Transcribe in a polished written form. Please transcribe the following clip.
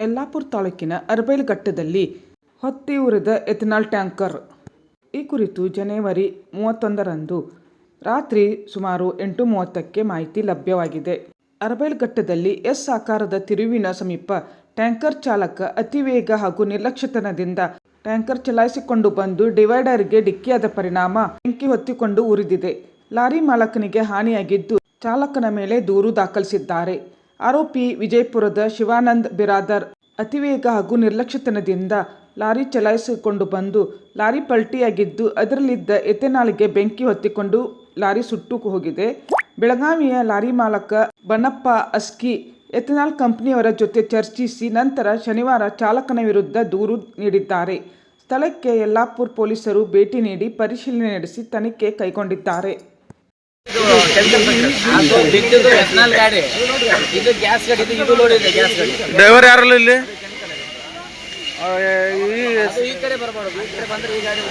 ಯಲ್ಲಾಪುರ ತಾಲೂಕಿನ ಅರಬೈಲಘಟ್ಟದಲ್ಲಿ ಹೊತ್ತಿ ಉರಿದ ethanol tanker. ಈ ಕುರಿತು ಜನವರಿ 31ರಂದು ರಾತ್ರಿ ಸುಮಾರು 8:30ಕ್ಕೆ ಮಾಹಿತಿ ಲಭ್ಯವಾಗಿದೆ. ಅರಬೈಲಘಟ್ಟದಲ್ಲಿ ಎಸ್ ಆಕಾರದ ತಿರುವಿನ ಸಮೀಪ ಟ್ಯಾಂಕರ್ ಚಾಲಕ ಅತಿ ವೇಗ ಹಾಗೂ ನಿರ್ಲಕ್ಷ್ಯತನದಿಂದ ಟ್ಯಾಂಕರ್ ಚಲಾಯಿಸಿಕೊಂಡು ಬಂದು ಡಿವೈಡರ್ಗೆ ಡಿಕ್ಕಿಯಾದ ಪರಿಣಾಮ ಬೆಂಕಿ ಹೊತ್ತಿಕೊಂಡು ಉರಿದಿದೆ. ಲಾರಿ ಮಾಲಕನಿಗೆ ಹಾನಿಯಾಗಿದ್ದು, ಚಾಲಕನ ಮೇಲೆ ದೂರು ದಾಖಲಿಸಿದ್ದಾರೆ. ಆರೋಪಿ ವಿಜಯಪುರದ ಶಿವಾನಂದ ಬಿರಾದರ್ ಅತಿವೇಗ ಹಾಗೂ ನಿರ್ಲಕ್ಷ್ಯತನದಿಂದ ಲಾರಿ ಚಲಾಯಿಸಿಕೊಂಡು ಬಂದು ಲಾರಿ ಪಲ್ಟಿಯಾಗಿದ್ದು, ಅದರಲ್ಲಿದ್ದ ಎಥೆನಾಲ್ಗೆ ಬೆಂಕಿ ಹೊತ್ತಿಕೊಂಡು ಲಾರಿ ಸುಟ್ಟು ಹೋಗಿದೆ. ಬೆಳಗಾವಿಯ ಲಾರಿ ಮಾಲಕ ಬನ್ನಪ್ಪ ಅಸ್ಕಿ ಎಥೆನಾಲ್ ಕಂಪನಿಯವರ ಜೊತೆ ಚರ್ಚಿಸಿ ನಂತರ ಶನಿವಾರ ಚಾಲಕನ ವಿರುದ್ಧ ದೂರು ನೀಡಿದ್ದಾರೆ. ಸ್ಥಳಕ್ಕೆ ಯಲ್ಲಾಪುರ ಪೊಲೀಸರು ಭೇಟಿ ನೀಡಿ ಪರಿಶೀಲನೆ ನಡೆಸಿ ತನಿಖೆ ಕೈಗೊಂಡಿದ್ದಾರೆ. ಡ್ರೈವರ್ ಯಾರಲ್ಲ ಇಲ್ಲಿ? ಈ ಕಡೆ ಬರಬಾರ್ದು, ಈ ಕಡೆ ಬಂದ್ರೆ ಈ ಗಾಡಿ